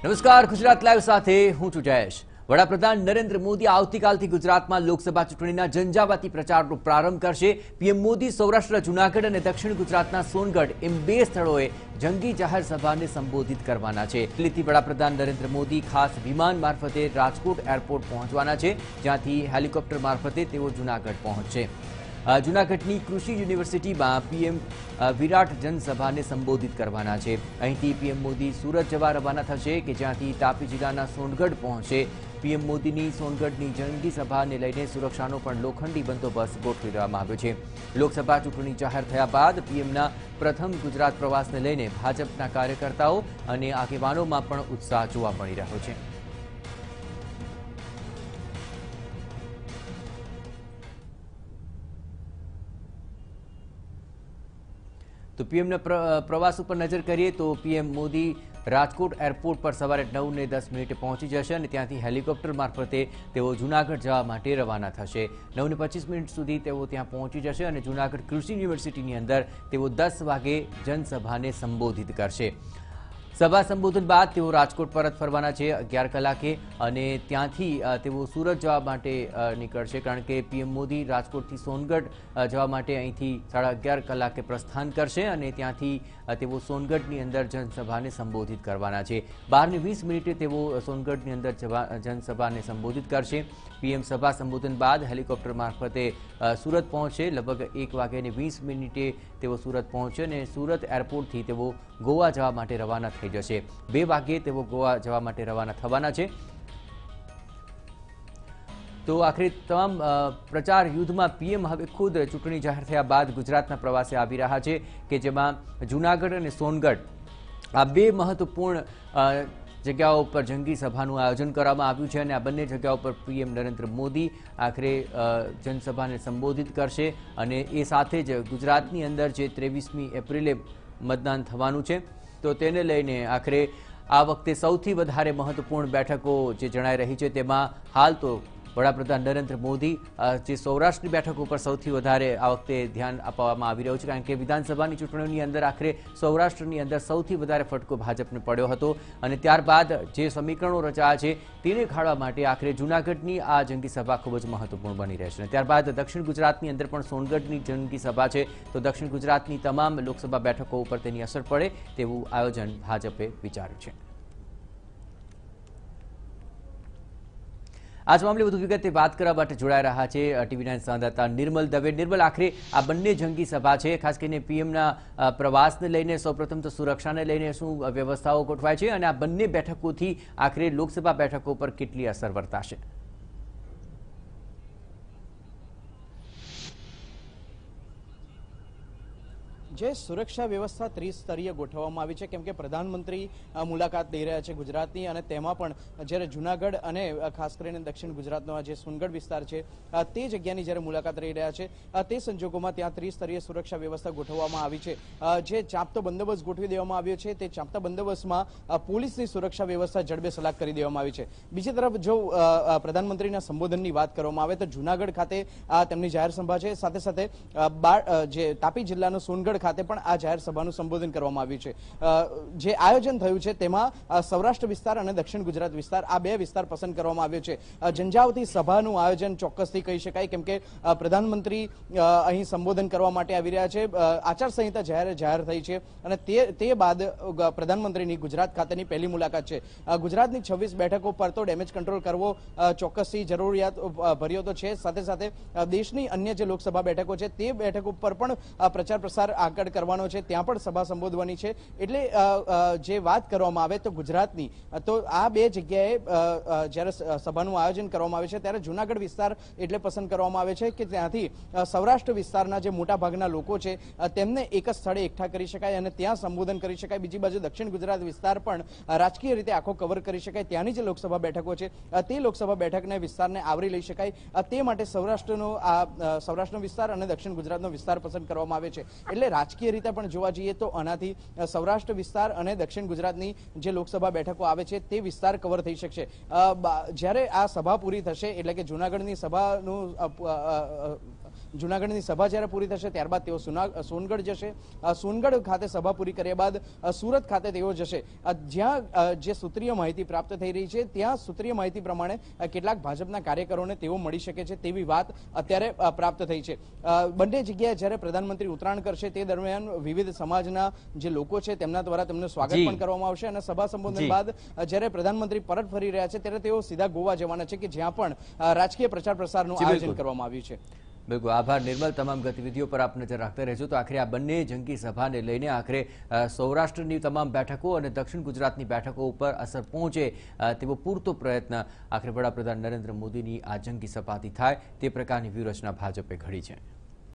નમસ્કાર, ગુજરાત લાઈવ સાથે હું છું જયેશ। વડાપ્રધાન નરેન્દ્ર મોદી આવતીકાલથી ગુજરાતમાં લોકસભા ચૂંટણીના ઝંઝાવાતી પ્રચારનો પ્રારંભ કરશે। પીએમ મોદી સૌરાષ્ટ્ર, જૂનાગઢ અને દક્ષિણ ગુજરાતના સોનગઢ એમ 2 સ્થળોએ જંગી જાહેર સભાને સંબોધિત કરવાના છે। દિલ્હીથી વડાપ્રધાન નરેન્દ્ર મોદી ખાસ વિમાન મારફતે રાજકોટ એરપોર્ટ પહોંચવાના છે, જ્યાંથી હેલિકોપ્ટર મારફતે તેઓ જૂનાગઢ પહોંચશે। જૂનાગઢની કૃષિ યુનિવર્સિટીમાં પીએમ વિરાટ જનસભાને સંબોધિત કરવાના છે। અહીંથી પીએમ મોદી સુરત જવા રવાના થશે, કે જ્યાંથી તાપી જિલ્લાના સોનગઢ પહોંચશે। પીએમ મોદીની સોનગઢની જંગી સભાને લઈને સુરક્ષાનો પણ લોખંડી બંદોબસ્ત ગોઠવી દેવામાં આવ્યો છે। લોકસભા ચૂંટણી જાહેર થયા બાદ પીએમના પ્રથમ ગુજરાત પ્રવાસને લઈને ભાજપના કાર્યકર્તાઓ અને આગેવાનોમાં પણ ઉત્સાહ જોવા મળી રહ્યો છે। तो पीएमના પ્રવાસ ઉપર નજર કરીએ તો પીએમ મોદી રાજકોટ એરપોર્ટ પર સવારે 9:10 પહોંચી જશે અને ત્યાંથી હેલિકોપ્ટર મારફતે તેઓ જૂનાગઢ જવા માટે રવાના થશે। 9:25 સુધી તેઓ ત્યાં પહોંચી જશે અને જૂનાગઢ કૃષિ યુનિવર્સિટીની અંદર તેઓ 10 વાગે જનસભાને સંબોધિત કરશે। સભા સંબોધન બાદ તેઓ રાજકોટ પરત ફરવાના છે 11 કલાકે અને ત્યાંથી તેઓ સુરત જવા માટે નીકળશે, કારણ કે પીએમ મોદી રાજકોટથી સોનગઢ જવા માટે અહીંથી 11:30 કલાકે પ્રસ્થાન કરશે અને ત્યાંથી તેઓ સોનગઢની અંદર જનસભાને સંબોધિત કરવાના છે। 12:20 તેઓ સોનગઢની અંદર જનસભાને સંબોધિત કરશે। પીએમ સભા સંબોધન બાદ હેલિકોપ્ટર મારફતે સુરત પહોંચશે। લગભગ 1:20 તેઓ સુરત પહોંચશે અને સુરત એરપોર્ટથી તેઓ ગોવા જવા માટે રવાના થઈ જશે। 2 વાગ્યે તેઓ ગોવા જવા માટે રવાના થવાના છે। તો આખરે તમામ પ્રચાર યુદ્ધમાં પીએમ હવે ખુદ ચૂંટણી જાહેર થયા બાદ ગુજરાતના પ્રવાસે આવી રહ્યા છે, કે જેમાં જૂનાગઢ અને સોનગઢ આ 2 મહત્વપૂર્ણ જગ્યાઓ પર જંગી સભાનું આયોજન કરવામાં આવ્યું છે અને આ બંને જગ્યાઓ પર પીએમ નરેન્દ્ર મોદી આખરે જનસભાને સંબોધિત કરશે અને એ સાથે જ ગુજરાતની અંદર જે 23મી એપ્રિલે મતદાન થવાનું છે, તો તેને લઈને આખરે આ વખતે સૌથી વધારે મહત્વપૂર્ણ બેઠકો જે જણાઈ રહી છે તેમાં હાલ તો વડાપ્રધાન નરેન્દ્ર મોદી જે સૌરાષ્ટ્રની બેઠકો પર સૌથી વધારે આ વખતે ધ્યાન આપવામાં આવી રહ્યું છે, કારણ કે વિધાનસભાની ચૂંટણીઓની અંદર આખરે સૌરાષ્ટ્રની અંદર સૌથી વધારે ફટકો ભાજપને પડ્યો હતો અને ત્યારબાદ જે સમીકરણો રચાયા છે તેને ખાળવા માટે આખરે જૂનાગઢની આ જંગી સભા ખૂબ જ મહત્વપૂર્ણ બની રહેશે। અને ત્યારબાદ દક્ષિણ ગુજરાતની અંદર પણ સોનગઢની જંગી સભા છે, તો દક્ષિણ ગુજરાતની તમામ લોકસભા બેઠકો ઉપર તેની અસર પડે તેવું આયોજન ભાજપે વિચાર્યું છે। आज मामले વધુ વિગતે વાત કરવા માટે જોડાઈ રહ્યા છે ટીવી9 સંવાદદાતા નિર્મલ દવે। નિર્મલ, આખરે આ બંને જંગી સભા છે, ખાસ કરીને પીએમના પ્રવાસને લઈને સૌપ્રથમ તો સુરક્ષાને લઈને શું વ્યવસ્થાઓ ગોઠવાય છે અને આ બંને બેઠકોથી આખરે લોકસભા બેઠકો પર કેટલી અસર વર્તાશે? જે સુરક્ષા વ્યવસ્થા ત્રિસ્તરીય ગોઠવવામાં આવી છે, કેમ કે પ્રધાનમંત્રી મુલાકાત લઈ રહ્યા છે ગુજરાતની અને તેમાં પણ જ્યારે જૂનાગઢ અને ખાસ કરીને દક્ષિણ ગુજરાતનો જે સોનગઢ વિસ્તાર છે તે જગ્યાની જ્યારે મુલાકાત લઈ રહ્યા છે તે સંજોગોમાં ત્યાં ત્રિસ્તરીય સુરક્ષા વ્યવસ્થા ગોઠવવામાં આવી છે। જે ચાંપતો બંદોબસ્ત ગોઠવી દેવામાં આવ્યો છે તે ચાંપતા બંદોબસ્તમાં પોલીસની સુરક્ષા વ્યવસ્થા જડબે સલાક કરી દેવામાં આવી છે। બીજી તરફ જો પ્રધાનમંત્રીના સંબોધનની વાત કરવામાં આવે તો જૂનાગઢ ખાતે તેમની જાહેર સભા છે, સાથે સાથે જે તાપી જિલ્લાનો સોનગઢ ખાતે પણ આ જાહેર સભાનું સંબોધન કરવામાં આવ્યું છે। જે આયોજન થયું છે તેમાં સૌરાષ્ટ્ર વિસ્તાર અને દક્ષિણ ગુજરાત વિસ્તાર આ 2 વિસ્તાર પસંદ કરવામાં આવ્યો છે। ઝંઝાવતી સભાનું આયોજન ચોક્કસથી કહી શકાય, કેમ કે પ્રધાનમંત્રી અહીં સંબોધન કરવા માટે આવી રહ્યા છે। આચારસંહિતા જાહેર થઈ છે અને તે બાદ પ્રધાનમંત્રીની ગુજરાત ખાતેની પહેલી મુલાકાત છે। ગુજરાતની 26 બેઠકો પર તો ડેમેજ કંટ્રોલ કરવો ચોક્કસથી જરૂરિયાત ભર્યો તો છે, સાથે સાથે દેશની અન્ય જે લોકસભા બેઠકો છે તે બેઠકો પર પણ પ્રચાર પ્રસાર આગળ કરવાનો છે, ત્યાં પણ સભા સંબોધવાની છે। એટલે જે વાત કરવામાં આવે તો ગુજરાતની, તો આ 2 જગ્યાએ જ્યારે સભાનું આયોજન કરવામાં આવે છે ત્યારે જૂનાગઢ વિસ્તાર એટલે પસંદ કરવામાં આવે છે કે ત્યાંથી સૌરાષ્ટ્ર વિસ્તારના જે મોટા ભાગના લોકો છે તેમને એક જ સ્થળે એકઠા કરી શકાય અને ત્યાં સંબોધન કરી શકાય। બીજી બાજુ દક્ષિણ ગુજરાત વિસ્તાર પણ રાજકીય રીતે આખો કવર કરી શકાય, ત્યાંની જે લોકસભા બેઠકો છે તે લોકસભા બેઠકને વિસ્તારને આવરી લઈ શકાય, તે માટે સૌરાષ્ટ્રનો વિસ્તાર અને દક્ષિણ ગુજરાતનો વિસ્તાર પસંદ કરવામાં આવે છે। એટલે રાજકીય રીતે પણ જોવા જઈએ તો આનાથી સૌરાષ્ટ્ર વિસ્તાર અને દક્ષિણ ગુજરાતની જે લોકસભા બેઠકો આવે છે તે વિસ્તાર કવર થઈ શકશે। જ્યારે આ સભા પૂરી થશે એટલે કે જૂનાગઢની સભાનું જૂનાગઢની સભા જ્યારે પૂરી થશે ત્યારબાદ તેઓ સોનગઢ જશે. સોનગઢ ખાતે સભા પૂરી કર્યા બાદ સુરત ખાતે તેઓ જશે. જ્યાં જે સૂત્રીય માહિતી પ્રાપ્ત થઈ રહી છે ત્યાં સૂત્રીય માહિતી પ્રમાણે કેટલાક ભાજપના કાર્યકરોને તેઓ મળી શકે છે તેવી વાત અત્યારે પ્રાપ્ત થઈ છે. બંને જગ્યાએ જ્યારે પ્રધાનમંત્રી ઉતરાણ કરશે તે દરમિયાન વિવિધ સમાજના જે લોકો છે તેમના દ્વારા તેમનું સ્વાગત પણ કરવામાં આવશે અને સભા સંબોધન બાદ જ્યારે પ્રધાનમંત્રી પરત ફરી રહ્યા છે ત્યારે તેઓ સીધા ગોવા જવાના છે કે જ્યાં પણ રાજકીય પ્રચાર પ્રસારનું આયોજન કરવામાં આવ્યું છે. બિલકુલ આભાર નિર્મલ. તમામ ગતિવિધિઓ પર આપ નજર રાખતા રહેજો. તો આખરે આ બંને જંગી સભાને લઈને આખરે સૌરાષ્ટ્રની તમામ બેઠકો અને દક્ષિણ ગુજરાતની બેઠકો ઉપર અસર પહોંચે તેવો પૂરતો પ્રયત્ન આખરે વડાપ્રધાન નરેન્દ્ર મોદીની આ જંગી સભાથી થાય તે પ્રકારની વ્યૂહરચના ભાજપે ઘડી છે.